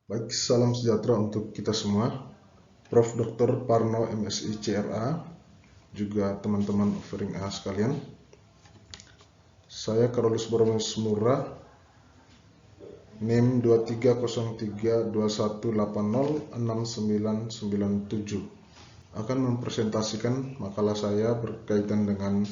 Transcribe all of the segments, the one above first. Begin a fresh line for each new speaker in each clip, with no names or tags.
Baik, salam sejahtera untuk kita semua. Prof. Dr. Parno MSI CRA, juga teman-teman offering A sekalian. Saya Carolus Boromir Murah, NIM 230321806997, akan mempresentasikan makalah saya berkaitan dengan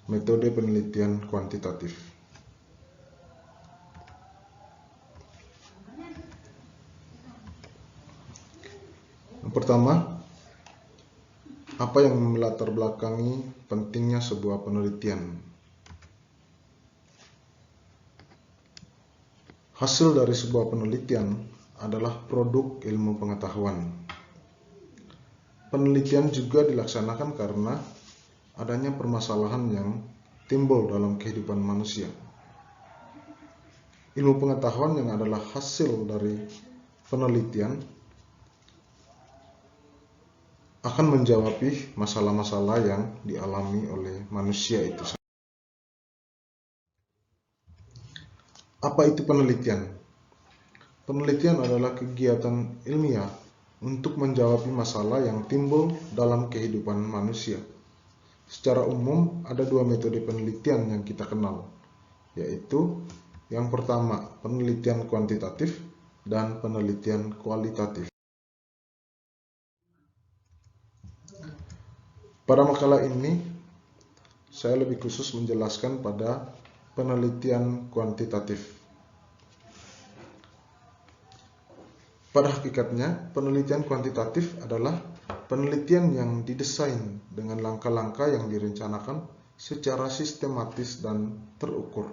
metode penelitian kuantitatif. Yang pertama, apa yang melatar belakangi pentingnya sebuah penelitian? Hasil dari sebuah penelitian adalah produk ilmu pengetahuan. Penelitian juga dilaksanakan karena adanya permasalahan yang timbul dalam kehidupan manusia. Ilmu pengetahuan yang adalah hasil dari penelitian akan menjawab masalah-masalah yang dialami oleh manusia itu. Apa itu penelitian? Penelitian adalah kegiatan ilmiah untuk menjawab masalah yang timbul dalam kehidupan manusia. Secara umum, ada dua metode penelitian yang kita kenal, yaitu yang pertama, penelitian kuantitatif dan penelitian kualitatif. Pada makalah ini, saya lebih khusus menjelaskan pada penelitian kuantitatif. Pada hakikatnya, penelitian kuantitatif adalah penelitian yang didesain dengan langkah-langkah yang direncanakan secara sistematis dan terukur.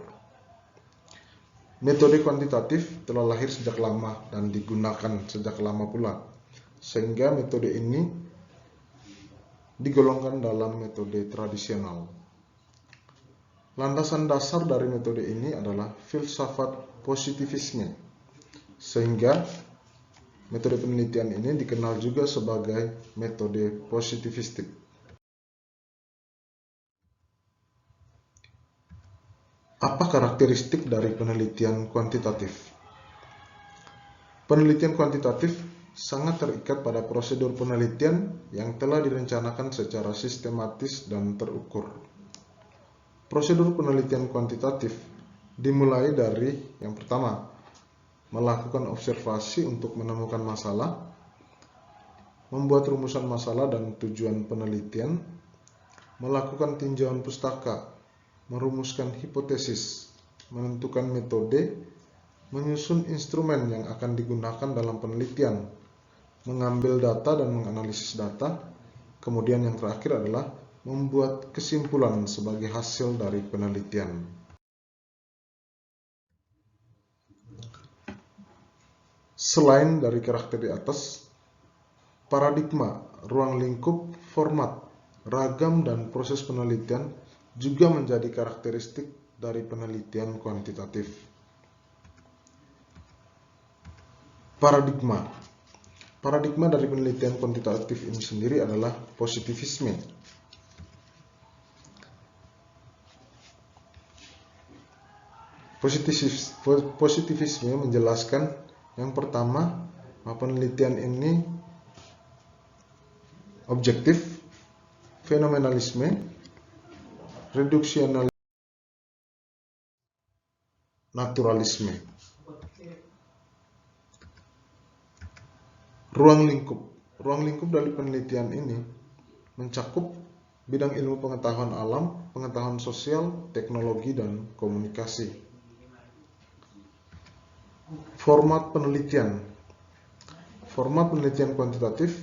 Metode kuantitatif telah lahir sejak lama dan digunakan sejak lama pula, sehingga metode ini digolongkan dalam metode tradisional. Landasan dasar dari metode ini adalah filsafat positivisme, sehingga metode penelitian ini dikenal juga sebagai metode positivistik. Apa karakteristik dari penelitian kuantitatif? Penelitian kuantitatif sangat terikat pada prosedur penelitian yang telah direncanakan secara sistematis dan terukur. Prosedur penelitian kuantitatif dimulai dari yang pertama, melakukan observasi untuk menemukan masalah, membuat rumusan masalah dan tujuan penelitian, melakukan tinjauan pustaka, merumuskan hipotesis, menentukan metode, menyusun instrumen yang akan digunakan dalam penelitian, mengambil data dan menganalisis data, kemudian yang terakhir adalah membuat kesimpulan sebagai hasil dari penelitian. Selain dari karakter di atas, paradigma, ruang lingkup, format, ragam, dan proses penelitian juga menjadi karakteristik dari penelitian kuantitatif. Paradigma dari penelitian kuantitatif ini sendiri adalah positivisme. Positivisme menjelaskan yang pertama, penelitian ini objektif, fenomenalisme, reduksionalisme, naturalisme. Ruang lingkup dari penelitian ini mencakup bidang ilmu pengetahuan alam, pengetahuan sosial, teknologi, dan komunikasi. Format penelitian kuantitatif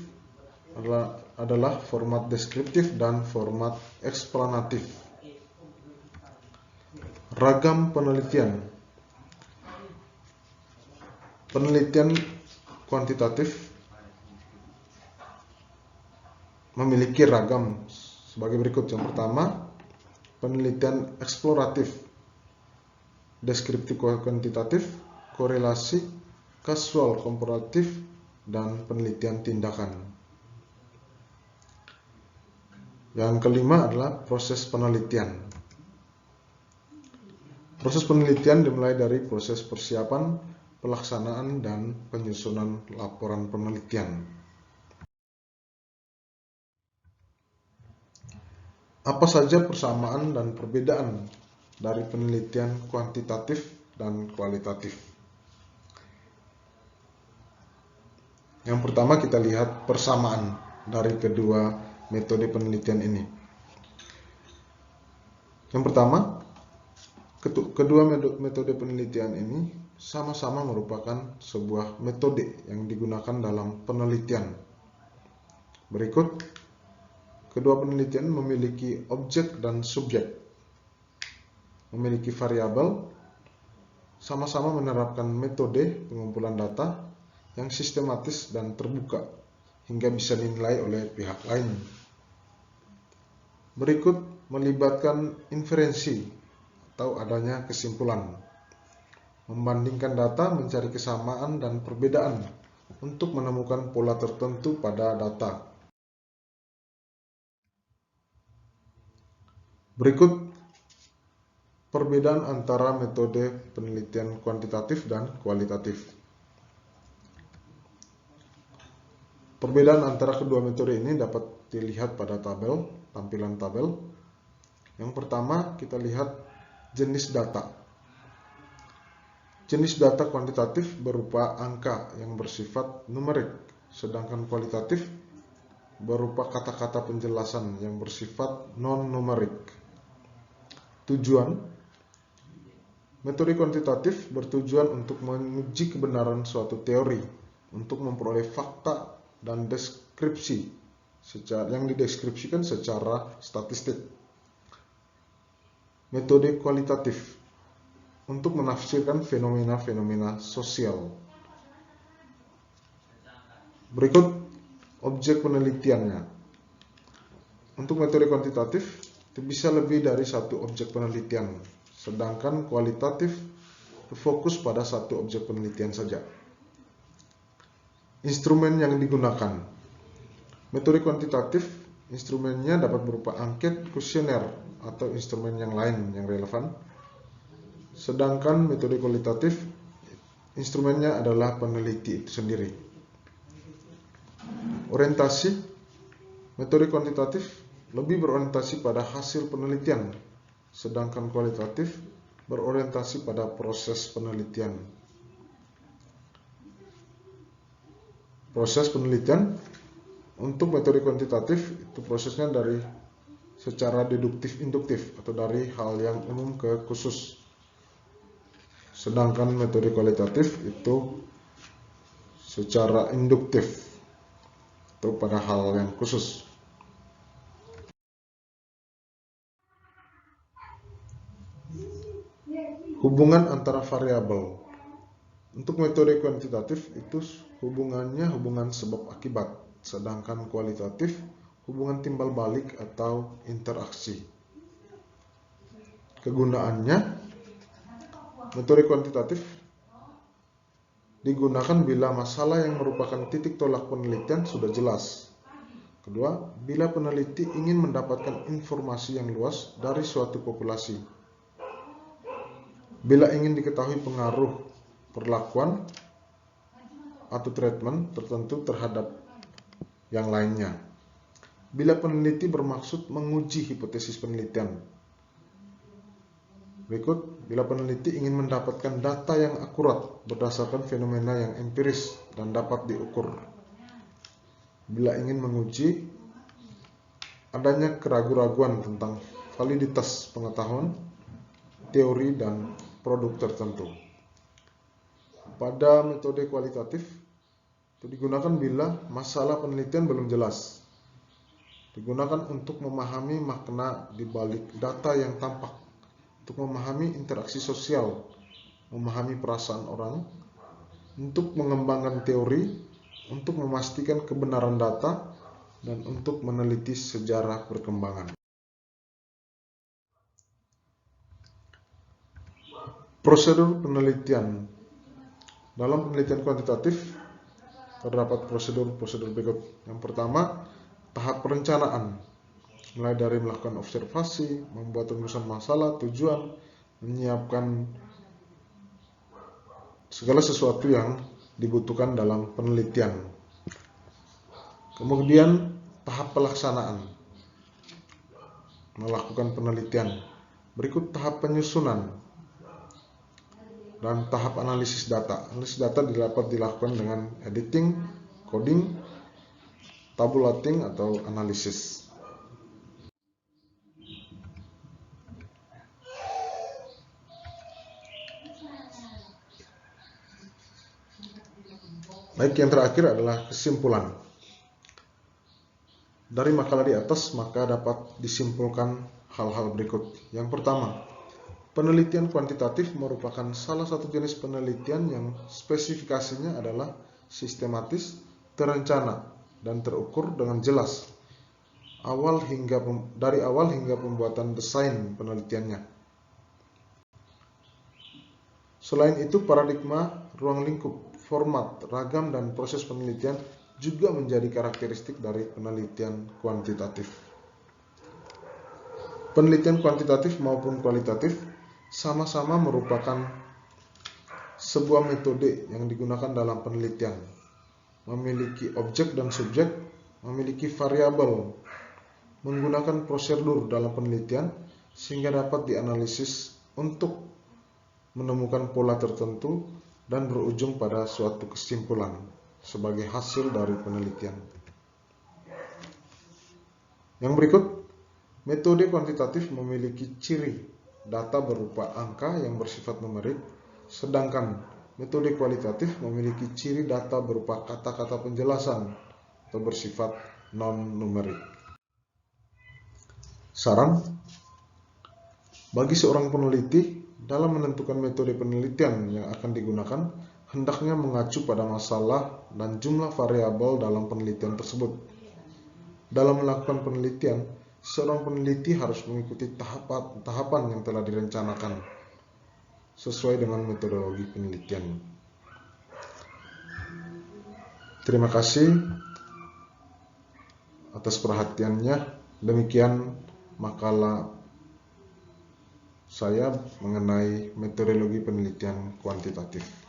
adalah format deskriptif dan format eksplanatif. Ragam penelitian kuantitatif memiliki ragam sebagai berikut. Yang pertama, penelitian eksploratif, deskriptif kuantitatif, korelasi, kasual komparatif, dan penelitian tindakan. Yang kelima adalah proses penelitian. Proses penelitian dimulai dari proses persiapan, pelaksanaan dan penyusunan laporan penelitian. Apa saja persamaan dan perbedaan dari penelitian kuantitatif dan kualitatif? Yang pertama kita lihat persamaan dari kedua metode penelitian ini. Yang pertama, kedua metode penelitian ini sama-sama merupakan sebuah metode yang digunakan dalam penelitian. Berikut, kedua penelitian memiliki objek dan subjek, memiliki variabel, sama-sama menerapkan metode pengumpulan data yang sistematis dan terbuka hingga bisa dinilai oleh pihak lain. Berikut melibatkan inferensi atau adanya kesimpulan, membandingkan data, mencari kesamaan dan perbedaan untuk menemukan pola tertentu pada data. Berikut perbedaan antara metode penelitian kuantitatif dan kualitatif. Perbedaan antara kedua metode ini dapat dilihat pada tampilan tabel. Yang pertama, kita lihat jenis data. Jenis data kuantitatif berupa angka yang bersifat numerik, sedangkan kualitatif berupa kata-kata penjelasan yang bersifat non-numerik. Tujuan, metode kuantitatif bertujuan untuk menguji kebenaran suatu teori, untuk memperoleh fakta dan deskripsi yang dideskripsikan secara statistik. Metode kualitatif untuk menafsirkan fenomena-fenomena sosial. Berikut objek penelitiannya. Untuk metode kuantitatif itu bisa lebih dari satu objek penelitian, sedangkan kualitatif fokus pada satu objek penelitian saja. Instrumen yang digunakan. Metode kuantitatif, instrumennya dapat berupa angket, kuesioner, atau instrumen yang lain yang relevan. Sedangkan metode kualitatif, instrumennya adalah peneliti itu sendiri. Orientasi, metode kuantitatif lebih berorientasi pada hasil penelitian, sedangkan kualitatif berorientasi pada proses penelitian. Proses penelitian untuk metode kuantitatif itu prosesnya dari secara deduktif-induktif atau dari hal yang umum ke khusus. Sedangkan metode kualitatif itu secara induktif atau pada hal yang khusus. Hubungan antara variabel. Untuk metode kuantitatif itu hubungannya hubungan sebab akibat, sedangkan kualitatif hubungan timbal balik atau interaksi. Kegunaannya, metode kuantitatif digunakan bila masalah yang merupakan titik tolak penelitian sudah jelas. Kedua, bila peneliti ingin mendapatkan informasi yang luas dari suatu populasi. Bila ingin diketahui pengaruh perlakuan atau treatment tertentu terhadap yang lainnya. Bila peneliti bermaksud menguji hipotesis penelitian. Berikut, bila peneliti ingin mendapatkan data yang akurat berdasarkan fenomena yang empiris dan dapat diukur. Bila ingin menguji adanya keraguan-raguan tentang validitas pengetahuan, teori, dan produk tertentu. Pada metode kualitatif itu digunakan bila masalah penelitian belum jelas. Digunakan untuk memahami makna di balik data yang tampak, untuk memahami interaksi sosial, memahami perasaan orang, untuk mengembangkan teori, untuk memastikan kebenaran data, dan untuk meneliti sejarah perkembangan. Prosedur penelitian. Dalam penelitian kuantitatif terdapat prosedur-prosedur berikut. Yang pertama, tahap perencanaan. Mulai dari melakukan observasi, membuat rumusan masalah, tujuan, menyiapkan segala sesuatu yang dibutuhkan dalam penelitian. Kemudian tahap pelaksanaan, melakukan penelitian. Berikut tahap penyusunan dan tahap analisis data. Analisis data dapat dilakukan dengan editing, coding, tabulating, atau analisis. Baik, yang terakhir adalah kesimpulan. Dari makalah di atas, maka dapat disimpulkan hal-hal berikut. Yang pertama, penelitian kuantitatif merupakan salah satu jenis penelitian yang spesifikasinya adalah sistematis, terencana, dan terukur dengan jelas dari awal hingga pembuatan desain penelitiannya. Selain itu, paradigma ruang lingkup, format, ragam, dan proses penelitian juga menjadi karakteristik dari penelitian kuantitatif. Penelitian kuantitatif maupun kualitatif sama-sama merupakan sebuah metode yang digunakan dalam penelitian, memiliki objek dan subjek, memiliki variabel, menggunakan prosedur dalam penelitian sehingga dapat dianalisis untuk menemukan pola tertentu dan berujung pada suatu kesimpulan sebagai hasil dari penelitian. Yang berikut, metode kuantitatif memiliki ciri data berupa angka yang bersifat numerik, sedangkan metode kualitatif memiliki ciri data berupa kata-kata penjelasan atau bersifat non-numerik. Saran, bagi seorang peneliti, dalam menentukan metode penelitian yang akan digunakan, hendaknya mengacu pada masalah dan jumlah variabel dalam penelitian tersebut. Dalam melakukan penelitian, seorang peneliti harus mengikuti tahapan yang telah direncanakan sesuai dengan metodologi penelitian. Terima kasih atas perhatiannya. Demikian makalah saya mengenai metodologi penelitian kuantitatif.